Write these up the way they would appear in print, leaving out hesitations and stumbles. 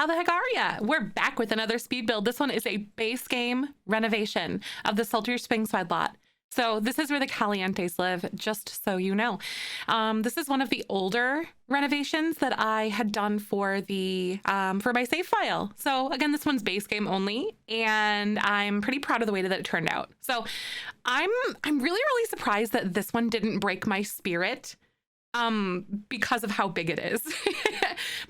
How the heck are ya? We're back with another speed build. This one is a base game renovation of the Saltier Springs side lot. So this is where the Calientes live, just so you know. This is one of the older renovations that I had done for the for my save file. So again, this one's base game only, and I'm pretty proud of the way that it turned out. So I'm really surprised that this one didn't break my spirit because of how big it is.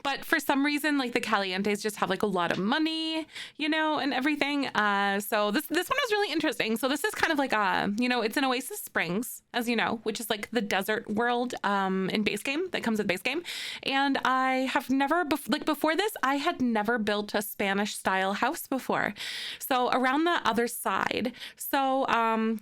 But for some reason, like the Calientes just have like a lot of money, you know, and everything. So this one was really interesting. So this is kind of like you know, it's an Oasis Springs, as you know, which is like the desert world in base game that comes with base game. And I have never before this, I had never built a Spanish style house before. So around the other side, so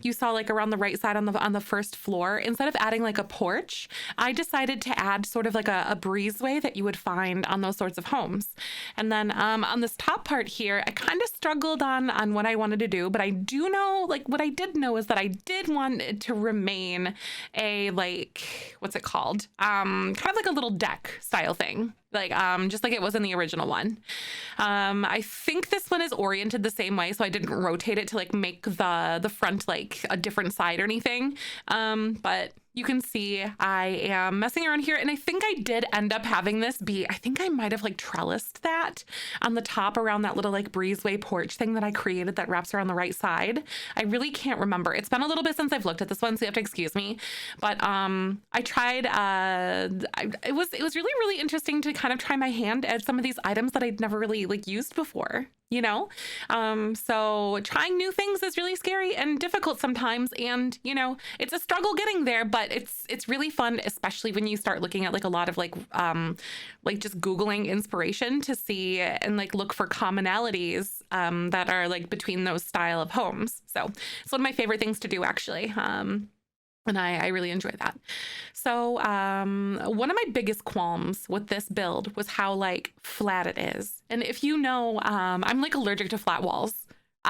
you saw like around the right side on the first floor, instead of adding like a porch, I decided to add sort of like a breezeway that you would find on those sorts of homes. And then on this top part here, I kind of struggled on what I wanted to do, but I do know, like what I did know is that I did want it to remain a, like, what's it called? Kind of like a little deck style thing. Like just like it was in the original one. I think this one is oriented the same way, so I didn't rotate it to like make the front like a different side or anything. But you can see I am messing around here, and I think I did end up having this be, I think I might have like trellised that on the top around that little like breezeway porch thing that I created that wraps around the right side. I really can't remember. It's been a little bit since I've looked at this one, so you have to excuse me. But I tried, it was really interesting to kind of try my hand at some of these items that I'd never really like used before, you know? So trying new things is really scary and difficult sometimes. And, you know, it's a struggle getting there, but it's really fun, especially when you start looking at like a lot of like just Googling inspiration to see and like look for commonalities that are like between those style of homes. So it's one of my favorite things to do, actually. And I really enjoy that. So one of my biggest qualms with this build was how like flat it is. And if you know, I'm like allergic to flat walls.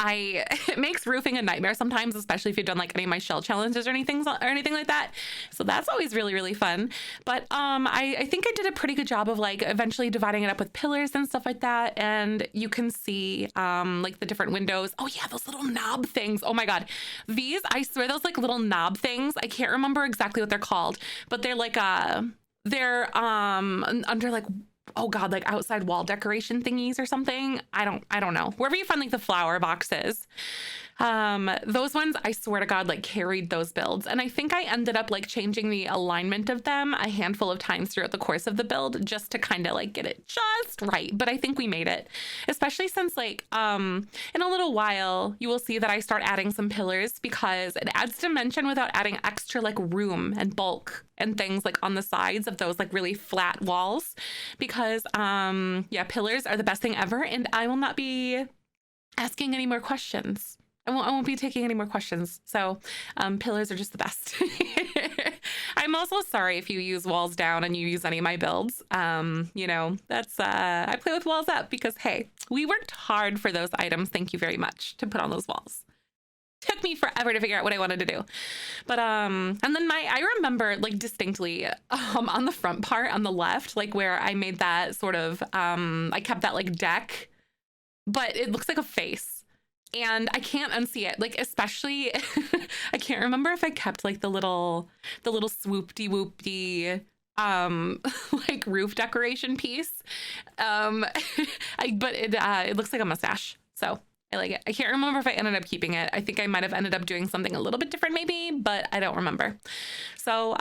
It makes roofing a nightmare sometimes, especially if you've done like any of my shell challenges or anything like that. So that's always really fun. But I think I did a pretty good job of like eventually dividing it up with pillars and stuff like that. And you can see like the different windows. Oh yeah, those little knob things. Oh my God. These, I swear, those like little knob things, I can't remember exactly what they're called, but they're like they're under like, oh God, like outside wall decoration thingies or something. I don't know. Wherever you find like the flower boxes, those ones, I swear to God, like carried those builds. And I think I ended up like changing the alignment of them a handful of times throughout the course of the build just to kind of like get it just right. But I think we made it, especially since like in a little while, you will see that I start adding some pillars because it adds dimension without adding extra like room and bulk and things like on the sides of those like really flat walls, because yeah, pillars are the best thing ever. And I will not be asking any more questions. I won't be taking any more questions. So pillars are just the best. I'm also sorry if you use walls down and you use any of my builds. You know, that's I play with walls up because, hey, we worked hard for those items. Thank you very much to put on those walls. Took me forever to figure out what I wanted to do. But and then I remember like distinctly on the front part on the left, like where I made that sort of I kept that like deck, but it looks like a face. And I can't unsee it, like especially I can't remember if I kept like the little swoopty whoopty like roof decoration piece. But it looks like a mustache. So I like it. I can't remember if I ended up keeping it. I think I might have ended up doing something a little bit different maybe, but I don't remember. So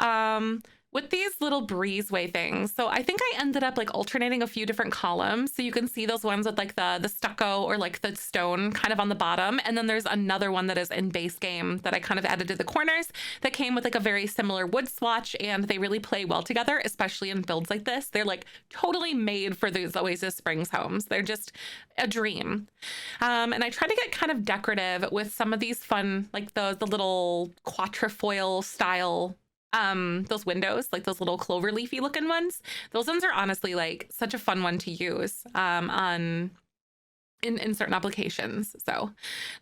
with these little breezeway things, so I think I ended up like alternating a few different columns. So you can see those ones with like the stucco or like the stone kind of on the bottom. And then there's another one that is in base game that I kind of added to the corners that came with like a very similar wood swatch, and they really play well together, especially in builds like this. They're like totally made for these Oasis Springs homes. They're just a dream. And I tried to get kind of decorative with some of these fun, like the little quatrefoil style those windows, like those little clover leafy looking ones. Those ones are honestly like such a fun one to use on in certain applications. So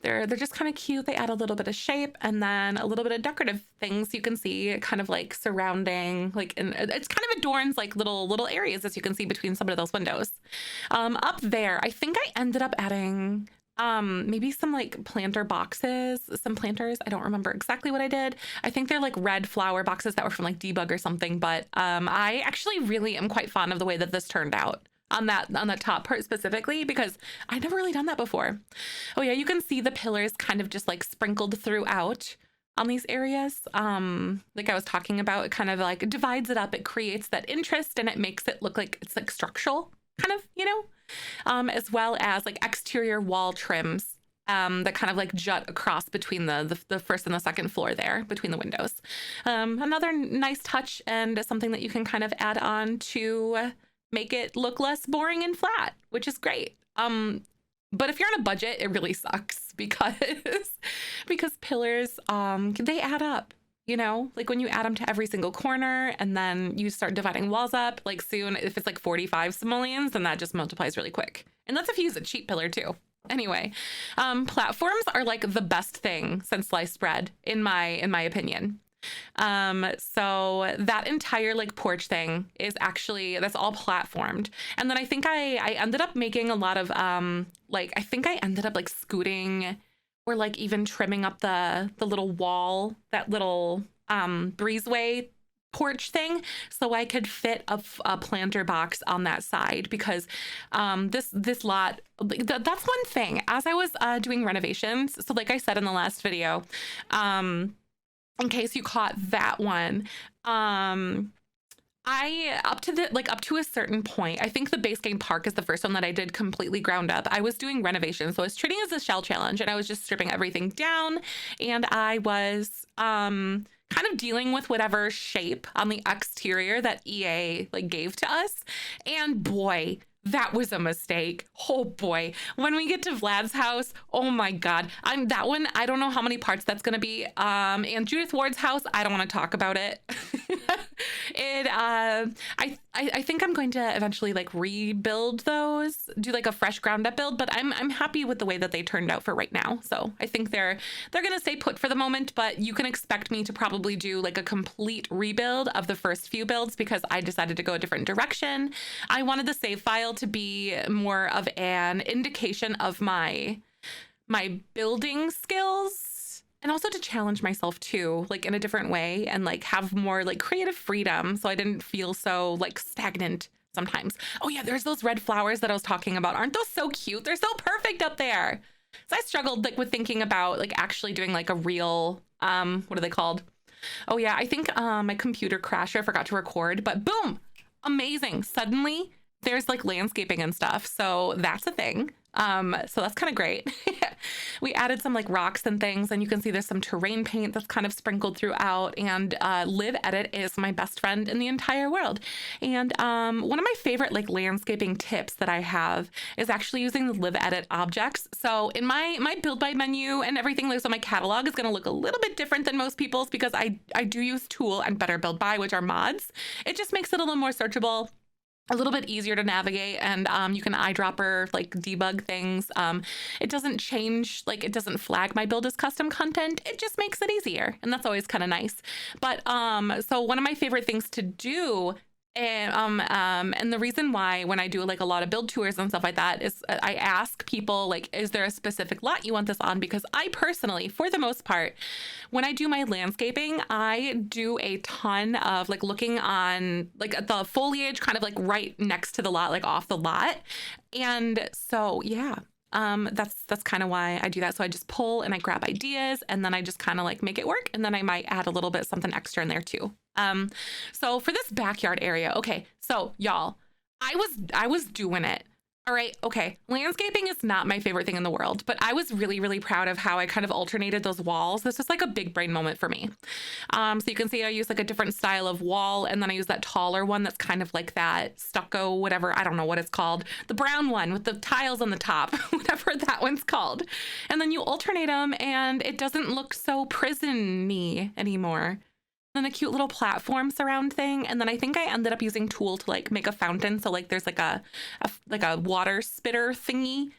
they're just kind of cute. They add a little bit of shape and then a little bit of decorative things you can see kind of like surrounding, like, and it's kind of adorns like little areas, as you can see between some of those windows. Up there, I think I ended up adding maybe some like planter boxes, some planters. I don't remember exactly what I did. I think they're like red flower boxes that were from like Debug or something, but I actually really am quite fond of the way that this turned out on that top part specifically, because I'd never really done that before. Oh yeah, you can see the pillars kind of just like sprinkled throughout on these areas. Like I was talking about, it kind of like divides it up. It creates that interest and it makes it look like it's like structural kind of, you know, as well as like exterior wall trims that kind of like jut across between the first and the second floor there between the windows. Another nice touch and something that you can kind of add on to make it look less boring and flat, which is great. But if you're on a budget, it really sucks because pillars, they add up, you know, like when you add them to every single corner and then you start dividing walls up, like soon, if it's like 45 simoleons, then that just multiplies really quick. And that's if you use a cheap pillar too. Anyway, platforms are like the best thing since sliced bread in my opinion. So that entire like porch thing is actually, that's all platformed. And then I think I ended up making a lot of, like, I think I ended up like scooting or like even trimming up the little wall, that little, breezeway porch thing, so I could fit a planter box on that side, because this lot, that's one thing as I was doing renovations. So like I said in the last video, in case you caught that one, I up to a certain point, I think the base game park is the first one that I did completely ground up. I was doing renovations, so I was treating it as a shell challenge, and I was just stripping everything down, and I was kind of dealing with whatever shape on the exterior that EA like gave to us. And boy, that was a mistake. Oh boy. When we get to Vlad's house, oh my God. That one, I don't know how many parts that's gonna be. And Judith Ward's house, I don't want to talk about it. I think I'm going to eventually like rebuild those, do like a fresh ground up build, but I'm happy with the way that they turned out for right now. So I think they're gonna stay put for the moment, but you can expect me to probably do like a complete rebuild of the first few builds, because I decided to go a different direction. I wanted the save file to be more of an indication of my building skills, and also to challenge myself too, like in a different way, and like have more like creative freedom, so I didn't feel so like stagnant sometimes. Oh yeah, there's those red flowers that I was talking about. Aren't those so cute? They're so perfect up there. So I struggled like with thinking about like actually doing like a real what are they called? Oh yeah, I think my computer crashed. I forgot to record, but boom, amazing. Suddenly there's like landscaping and stuff. So that's a thing. So that's kind of great. We added some like rocks and things, and you can see there's some terrain paint that's kind of sprinkled throughout, and Live Edit is my best friend in the entire world. And one of my favorite like landscaping tips that I have is actually using the Live Edit objects. So in my build by menu and everything, like, so my catalog is going to look a little bit different than most people's, because I do use Tool and Better Build By, which are mods. It just makes it a little more searchable, a little bit easier to navigate, and you can eyedropper like debug things. It doesn't change, like it doesn't flag my build as custom content. It just makes it easier, and that's always kind of nice. But so one of my favorite things to do, and the reason why when I do like a lot of build tours and stuff like that is I ask people like, is there a specific lot you want this on? Because I personally, for the most part, when I do my landscaping, I do a ton of like looking on like at the foliage kind of like right next to the lot, like off the lot. And so, yeah. That's kind of why I do that. So I just pull and I grab ideas, and then I just kind of like make it work. And then I might add a little bit something extra in there too. So for this backyard area, okay. So y'all, I was doing it. All right. Okay. Landscaping is not my favorite thing in the world, but I was really, really proud of how I kind of alternated those walls. This was like a big brain moment for me. So you can see I use like a different style of wall, and then I use that taller one that's kind of like that stucco, whatever. I don't know what it's called. The brown one with the tiles on the top, whatever that one's called. And then you alternate them, and it doesn't look so prison-y anymore. Then a cute little platform surround thing, and then I think I ended up using Tool to like make a fountain, so like there's like a water spitter thingy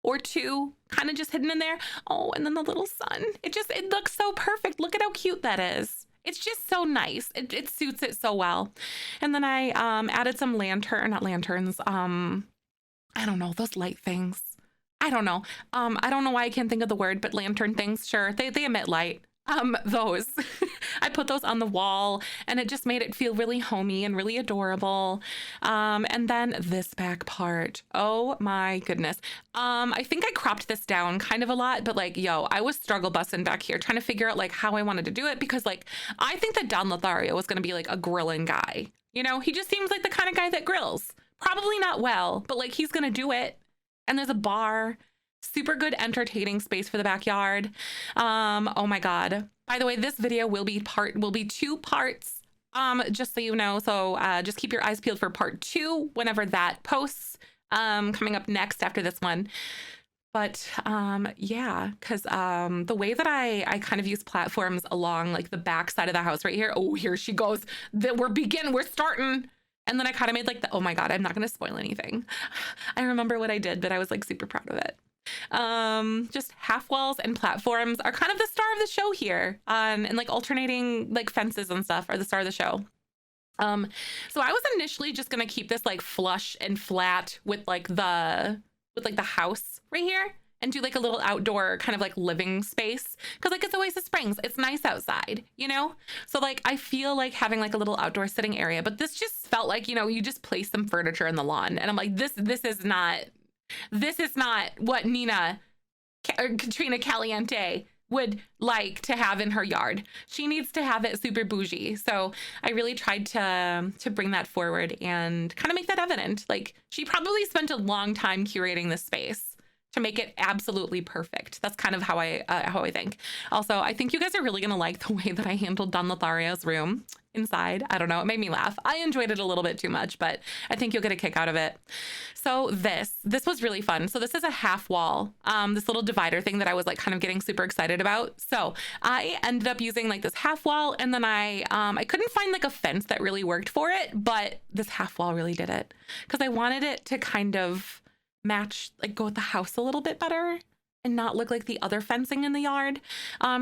or two kind of just hidden in there. Oh, and then the little sun. It looks so perfect. Look at how cute that is. It's just so nice. It suits it so well. And then I added some not lanterns. I don't know, those light things. I don't know. I don't know why I can't think of the word, but lantern things, sure. They emit light. Those. I put those on the wall and it just made it feel really homey and really adorable. And then this back part. Oh my goodness. I think I cropped this down kind of a lot, but like, yo, I was struggle busting back here trying to figure out like how I wanted to do it, because like, I think that Don Lothario was going to be like a grilling guy. You know, he just seems like the kind of guy that grills. Probably not well, but like he's going to do it. And there's a bar. Super good entertaining space for the backyard. Oh my God. By the way, this video will be 2 parts, just so you know. So just keep your eyes peeled for part 2 whenever that posts, coming up next after this one. But yeah, because the way that I kind of use platforms along like the back side of the house right here. Oh, here she goes. We're starting. And then I kind of made like oh my God, I'm not going to spoil anything. I remember what I did, but I was like super proud of it. Just half walls and platforms are kind of the star of the show here, and like alternating like fences and stuff are the star of the show. So I was initially just gonna keep this like flush and flat with like the house right here, and do like a little outdoor kind of like living space, because like it's Oasis Springs, it's nice outside, you know. So like I feel like having like a little outdoor sitting area, but this just felt like, you know, you just place some furniture in the lawn, and I'm like, this is not what Katrina Caliente would like to have in her yard. She needs to have it super bougie. So I really tried to bring that forward and kind of make that evident. Like she probably spent a long time curating this space to make it absolutely perfect. That's kind of how I think. Also, I think you guys are really gonna like the way that I handled Don Lothario's room inside. I don't know, it made me laugh. I enjoyed it a little bit too much, but I think you'll get a kick out of it. So this was really fun. So this is a half wall, this little divider thing that I was like kind of getting super excited about. So I ended up using like this half wall, and then I couldn't find like a fence that really worked for it, but this half wall really did it, because I wanted it to kind of match, like go with the house a little bit better and not look like the other fencing in the yard.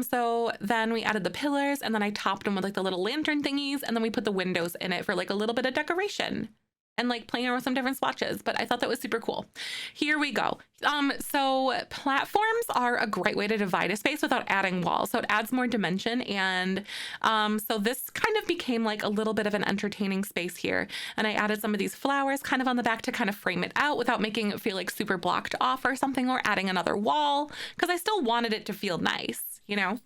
So then we added the pillars, and then I topped them with like the little lantern thingies, and then we put the windows in it for like a little bit of decoration and like playing around with some different swatches. But I thought that was super cool. Here we go. So platforms are a great way to divide a space without adding walls. So it adds more dimension. And so this kind of became like a little bit of an entertaining space here. And I added some of these flowers kind of on the back to kind of frame it out without making it feel like super blocked off or something, or adding another wall, because I still wanted it to feel nice, you know,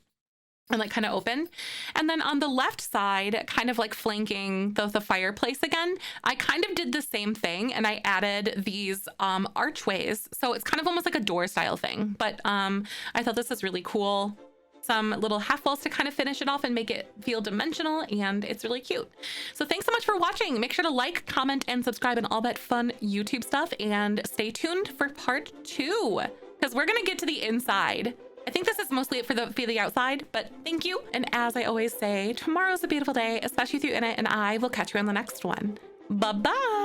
and like kind of open. And then on the left side, kind of like flanking the fireplace again, I kind of did the same thing, and I added these archways. So it's kind of almost like a door style thing, but I thought this was really cool. Some little half walls to kind of finish it off and make it feel dimensional, and it's really cute. So thanks so much for watching. Make sure to like, comment, and subscribe and all that fun YouTube stuff, and stay tuned for part 2, because we're gonna get to the inside. I think this is mostly it for the outside, but thank you. And as I always say, tomorrow's a beautiful day, especially if you're in it, and I will catch you on the next one. Bye-bye.